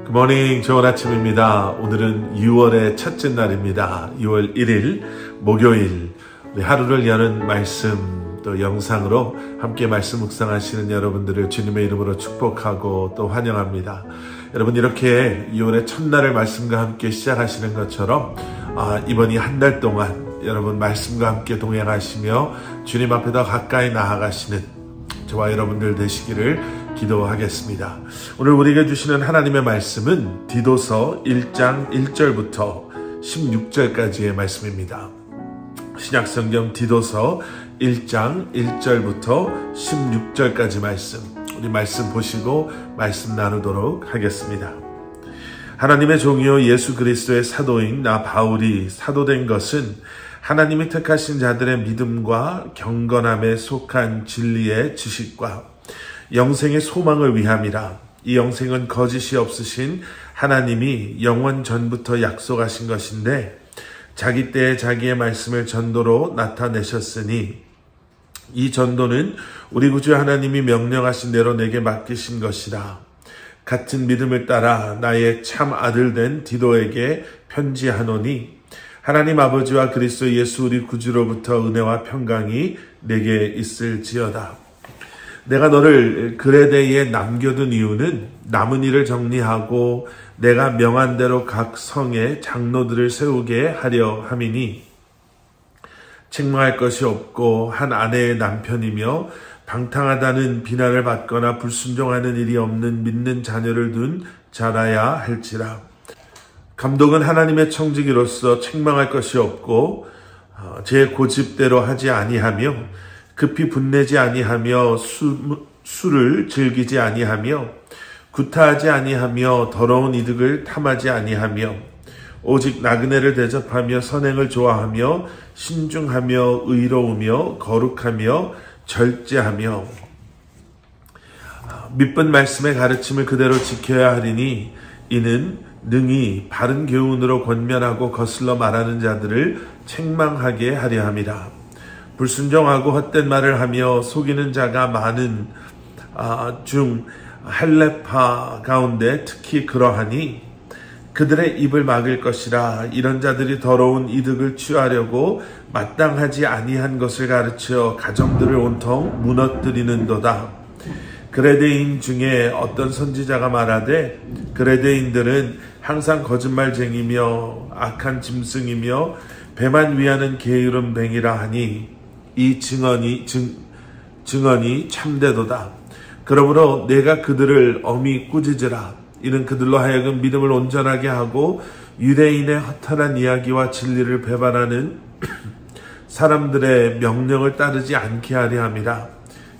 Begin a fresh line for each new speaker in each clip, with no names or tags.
굿모닝, 좋은 아침입니다. 오늘은 6월의 첫째 날입니다. 6월 1일 목요일, 우리 하루를 여는 말씀 또 영상으로 함께 말씀 묵상하시는 여러분들을 주님의 이름으로 축복하고 또 환영합니다. 여러분, 이렇게 6월의 첫날을 말씀과 함께 시작하시는 것처럼 이번 한 달 동안 여러분 말씀과 함께 동행하시며 주님 앞에 더 가까이 나아가시는 저와 여러분들 되시기를 기도하겠습니다. 오늘 우리에게 주시는 하나님의 말씀은 디도서 1장 1절부터 16절까지의 말씀입니다. 신약성경 디도서 1장 1절부터 16절까지 말씀, 우리 말씀 보시고 말씀 나누도록 하겠습니다. 하나님의 종이요 예수 그리스도의 사도인 나 바울이 사도된 것은 하나님이 택하신 자들의 믿음과 경건함에 속한 진리의 지식과 영생의 소망을 위함이라. 이 영생은 거짓이 없으신 하나님이 영원 전부터 약속하신 것인데 자기 때에 자기의 말씀을 전도로 나타내셨으니 이 전도는 우리 구주 하나님이 명령하신 대로 내게 맡기신 것이라. 같은 믿음을 따라 나의 참 아들 된 디도에게 편지하노니 하나님 아버지와 그리스도 예수 우리 구주로부터 은혜와 평강이 내게 있을지어다. 내가 너를 그레데에 남겨둔 이유는 남은 일을 정리하고 내가 명한 대로 각 성에 장로들을 세우게 하려 함이니 책망할 것이 없고 한 아내의 남편이며 방탕하다는 비난을 받거나 불순종하는 일이 없는 믿는 자녀를 둔 자라야 할지라. 감독은 하나님의 청지기로서 책망할 것이 없고 제 고집대로 하지 아니하며 급히 분내지 아니하며 술을 즐기지 아니하며 구타하지 아니하며 더러운 이득을 탐하지 아니하며 오직 나그네를 대접하며 선행을 좋아하며 신중하며 의로우며 거룩하며 절제하며 믿은 말씀의 가르침을 그대로 지켜야 하리니 이는 능히 바른 교훈으로 권면하고 거슬러 말하는 자들을 책망하게 하려 함이라. 불순종하고 헛된 말을 하며 속이는 자가 많은 중 헬레파 가운데 특히 그러하니 그들의 입을 막을 것이라. 이런 자들이 더러운 이득을 취하려고 마땅하지 아니한 것을 가르쳐 가정들을 온통 무너뜨리는도다. 그레데인 중에 어떤 선지자가 말하되 그레데인들은 항상 거짓말쟁이며 악한 짐승이며 배만 위하는 게으른 뱅이라 하니 이 증언이 참되도다. 그러므로 내가 그들을 엄히 꾸짖으라. 이는 그들로 하여금 믿음을 온전하게 하고 유대인의 허탄한 이야기와 진리를 배반하는 사람들의 명령을 따르지 않게 하려 함이라.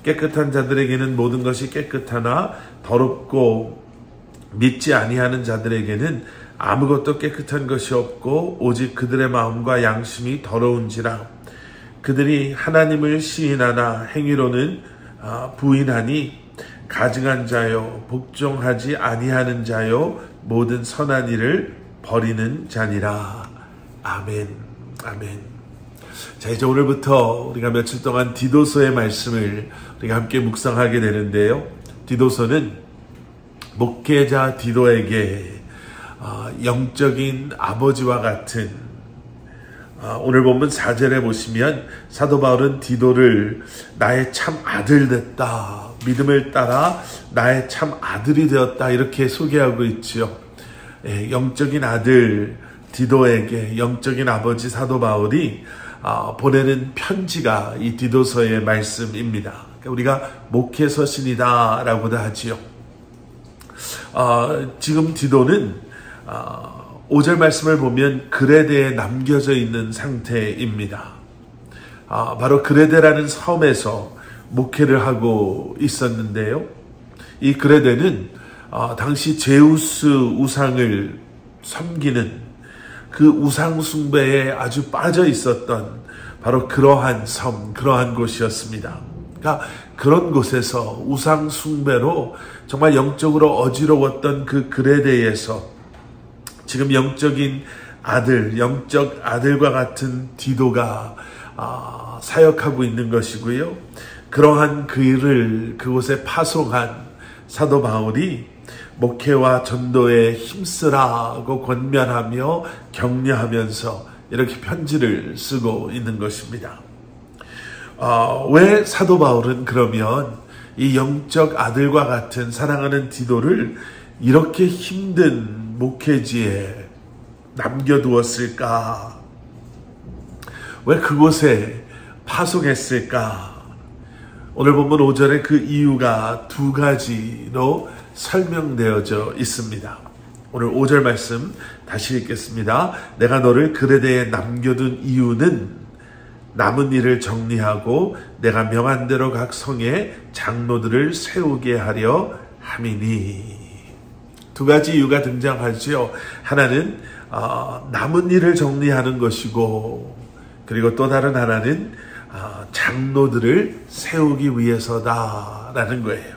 깨끗한 자들에게는 모든 것이 깨끗하나 더럽고 믿지 아니하는 자들에게는 아무것도 깨끗한 것이 없고 오직 그들의 마음과 양심이 더러운지라. 그들이 하나님을 시인하나 행위로는 부인하니 가증한 자요 복종하지 아니하는 자요 모든 선한 일을 버리는 자니라. 아멘. 아멘. 자, 이제 오늘부터 우리가 며칠 동안 디도서의 말씀을 우리가 함께 묵상하게 되는데요. 디도서는 목회자 디도에게 영적인 아버지와 같은 오늘 본문 4절에 보시면 사도 바울은 디도를 나의 참 아들 됐다, 믿음을 따라 나의 참 아들이 되었다, 이렇게 소개하고 있지요. 영적인 아들 디도에게 영적인 아버지 사도 바울이 보내는 편지가 이 디도서의 말씀입니다. 우리가 목회서신이다 라고도 하지요. 지금 디도는 5절 말씀을 보면 그레데에 남겨져 있는 상태입니다. 바로 그레데라는 섬에서 목회를 하고 있었는데요. 이 그레데는 당시 제우스 우상을 섬기는 그 우상 숭배에 아주 빠져 있었던 바로 그러한 섬, 그러한 곳이었습니다. 그러니까 그런 곳에서 우상 숭배로 정말 영적으로 어지러웠던 그 그레데에서 지금 영적인 아들, 영적 아들과 같은 디도가 사역하고 있는 것이고요. 그러한 그 일을 그곳에 파송한 사도 바울이 목회와 전도에 힘쓰라고 권면하며 격려하면서 이렇게 편지를 쓰고 있는 것입니다. 왜 사도 바울은 그러면 이 영적 아들과 같은 사랑하는 디도를 이렇게 힘든 목회지에 남겨두었을까? 왜 그곳에 파송했을까? 오늘 본문 5절에 그 이유가 두 가지로 설명되어져 있습니다. 오늘 5절 말씀 다시 읽겠습니다. 내가 너를 그레데에 남겨둔 이유는 남은 일을 정리하고 내가 명한 대로 각 성에 장로들을 세우게 하려 함이니. 두 가지 이유가 등장하죠. 하나는 남은 일을 정리하는 것이고, 그리고 또 다른 하나는 장로들을 세우기 위해서다라는 거예요.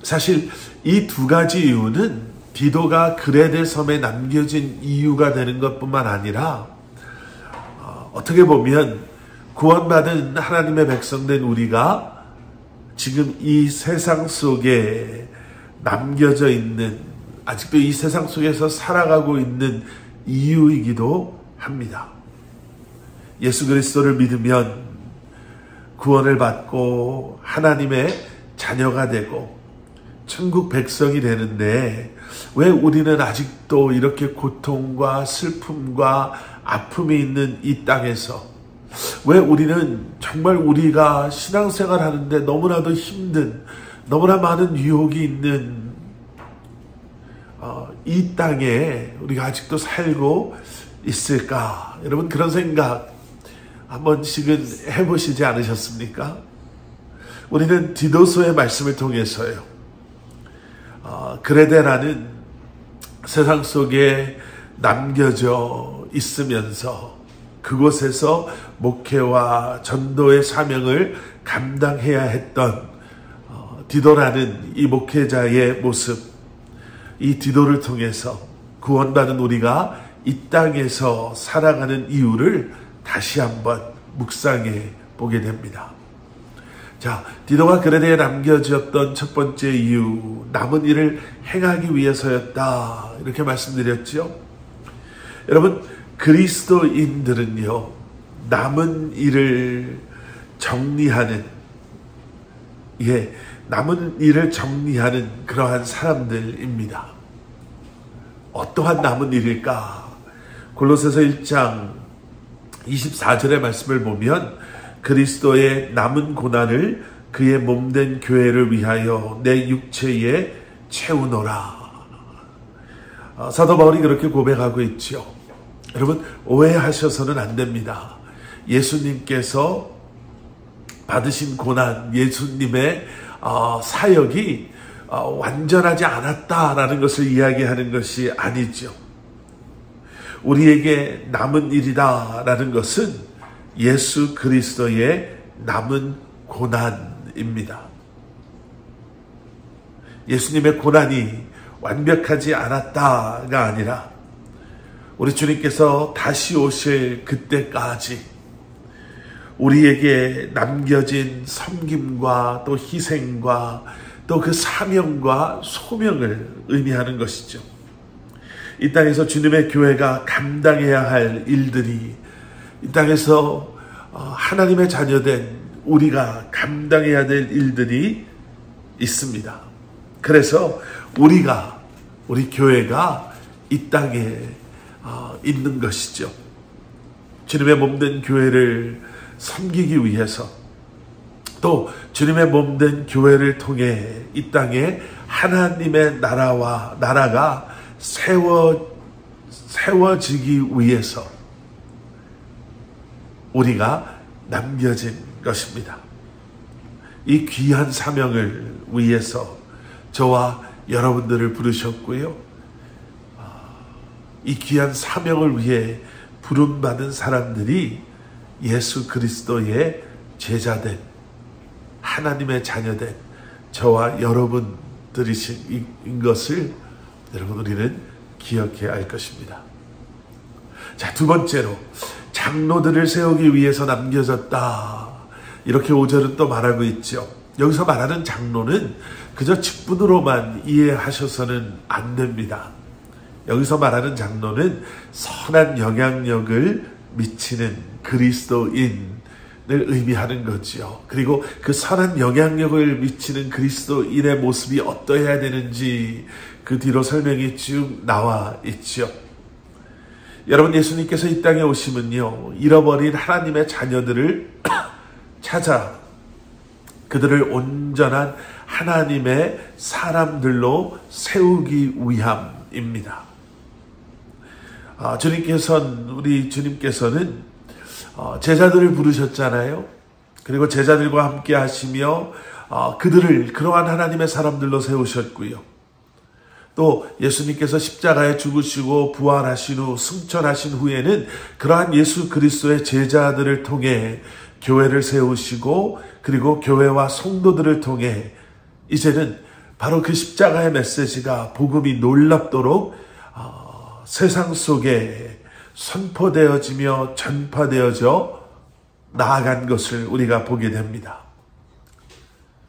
사실 이 두 가지 이유는 디도가 그레데 섬에 남겨진 이유가 되는 것뿐만 아니라 어떻게 보면 구원받은 하나님의 백성된 우리가 지금 이 세상 속에 남겨져 있는, 아직도 이 세상 속에서 살아가고 있는 이유이기도 합니다. 예수 그리스도를 믿으면 구원을 받고 하나님의 자녀가 되고 천국 백성이 되는데, 왜 우리는 아직도 이렇게 고통과 슬픔과 아픔이 있는 이 땅에서, 왜 우리는 정말 우리가 신앙생활 하는데 너무나도 힘든, 너무나 많은 유혹이 있는 이 땅에 우리가 아직도 살고 있을까? 여러분, 그런 생각 한 번씩은 해보시지 않으셨습니까? 우리는 디도서의 말씀을 통해서요, 그레데라는 세상 속에 남겨져 있으면서 그곳에서 목회와 전도의 사명을 감당해야 했던 디도라는 이 목회자의 모습, 이 디도를 통해서 구원받은 우리가 이 땅에서 살아가는 이유를 다시 한번 묵상해 보게 됩니다. 자, 디도가 그레데에 남겨졌던 첫 번째 이유, 남은 일을 행하기 위해서였다, 이렇게 말씀드렸죠. 여러분, 그리스도인들은요, 남은 일을 정리하는, 남은 일을 정리하는 그러한 사람들입니다. 어떠한 남은 일일까? 골로새서 1장 24절의 말씀을 보면 그리스도의 남은 고난을 그의 몸된 교회를 위하여 내 육체에 채우노라. 사도 바울이 그렇게 고백하고 있죠. 여러분, 오해하셔서는 안 됩니다. 예수님께서 받으신 고난, 예수님의 사역이 완전하지 않았다라는 것을 이야기하는 것이 아니죠. 우리에게 남은 일이다라는 것은 예수 그리스도의 남은 고난입니다. 예수님의 고난이 완벽하지 않았다가 아니라 우리 주님께서 다시 오실 그때까지 우리에게 남겨진 섬김과 또 희생과 또 그 사명과 소명을 의미하는 것이죠. 이 땅에서 주님의 교회가 감당해야 할 일들이, 이 땅에서 하나님의 자녀된 우리가 감당해야 될 일들이 있습니다. 그래서 우리 교회가 이 땅에 있는 것이죠. 주님의 몸된 교회를 섬기기 위해서, 또 주님의 몸된 교회를 통해 이 땅에 하나님의 나라가 세워지기 위해서 우리가 남겨진 것입니다. 이 귀한 사명을 위해서 저와 여러분들을 부르셨고요. 이 귀한 사명을 위해 부름받은 사람들이 예수 그리스도의 제자된, 하나님의 자녀된 저와 여러분들이신 것을 여러분 우리는 기억해야 할 것입니다. 자, 두 번째로 장로들을 세우기 위해서 남겨졌다, 이렇게 5절은 또 말하고 있죠. 여기서 말하는 장로는 그저 직분으로만 이해하셔서는 안 됩니다. 여기서 말하는 장로는 선한 영향력을 미치는 그리스도인을 의미하는 거지요. 그리고 그 선한 영향력을 미치는 그리스도인의 모습이 어떠해야 되는지 그 뒤로 설명이 쭉 나와 있죠. 여러분, 예수님께서 이 땅에 오시면요, 잃어버린 하나님의 자녀들을 찾아 그들을 온전한 하나님의 사람들로 세우기 위함입니다. 우리 주님께서는 제자들을 부르셨잖아요. 그리고 제자들과 함께 하시며 그들을 그러한 하나님의 사람들로 세우셨고요. 또 예수님께서 십자가에 죽으시고 부활하신 후 승천하신 후에는 그러한 예수 그리스도의 제자들을 통해 교회를 세우시고, 그리고 교회와 성도들을 통해 이제는 바로 그 십자가의 메시지가, 복음이 놀랍도록 세상 속에 선포되어지며 전파되어져 나아간 것을 우리가 보게 됩니다.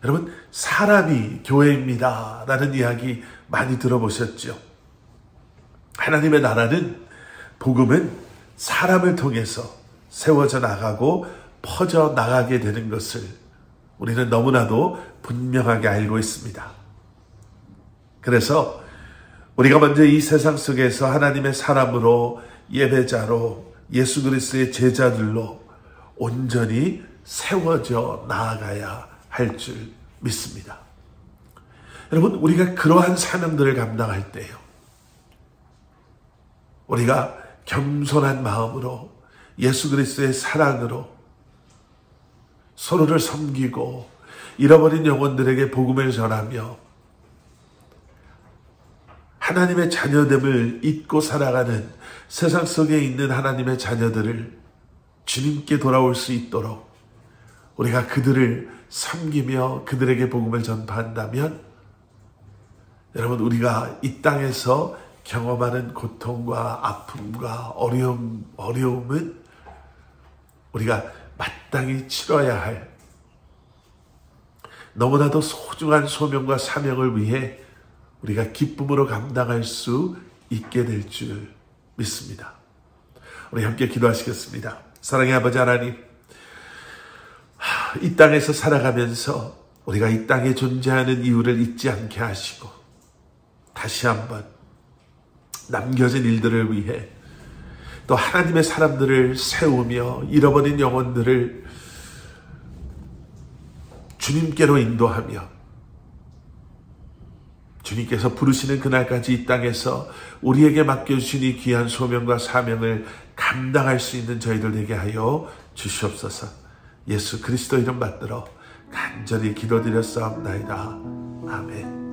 여러분, 사람이 교회입니다 라는 이야기 많이 들어보셨죠? 하나님의 나라는, 복음은 사람을 통해서 세워져 나가고 퍼져 나가게 되는 것을 우리는 너무나도 분명하게 알고 있습니다. 그래서 우리가 먼저 이 세상 속에서 하나님의 사람으로, 예배자로, 예수 그리스도의 제자들로 온전히 세워져 나아가야 할 줄 믿습니다. 여러분, 우리가 그러한 사명들을 감당할 때요, 우리가 겸손한 마음으로 예수 그리스도의 사랑으로 서로를 섬기고 잃어버린 영혼들에게 복음을 전하며 하나님의 자녀됨을 잊고 살아가는 세상 속에 있는 하나님의 자녀들을 주님께 돌아올 수 있도록 우리가 그들을 섬기며 그들에게 복음을 전파한다면, 여러분, 우리가 이 땅에서 경험하는 고통과 아픔과 어려움은 우리가 마땅히 치러야 할 너무나도 소중한 소명과 사명을 위해 우리가 기쁨으로 감당할 수 있게 될 줄 믿습니다. 우리 함께 기도하시겠습니다. 사랑의 아버지 하나님, 이 땅에서 살아가면서 우리가 이 땅에 존재하는 이유를 잊지 않게 하시고, 다시 한번 남겨진 일들을 위해 또 하나님의 사람들을 세우며 잃어버린 영혼들을 주님께로 인도하며, 주님께서 부르시는 그날까지 이 땅에서 우리에게 맡겨주신 이 귀한 소명과 사명을 감당할 수 있는 저희들 되게 하여 주시옵소서. 예수 그리스도 이름 받들어 간절히 기도드렸사옵나이다. 아멘.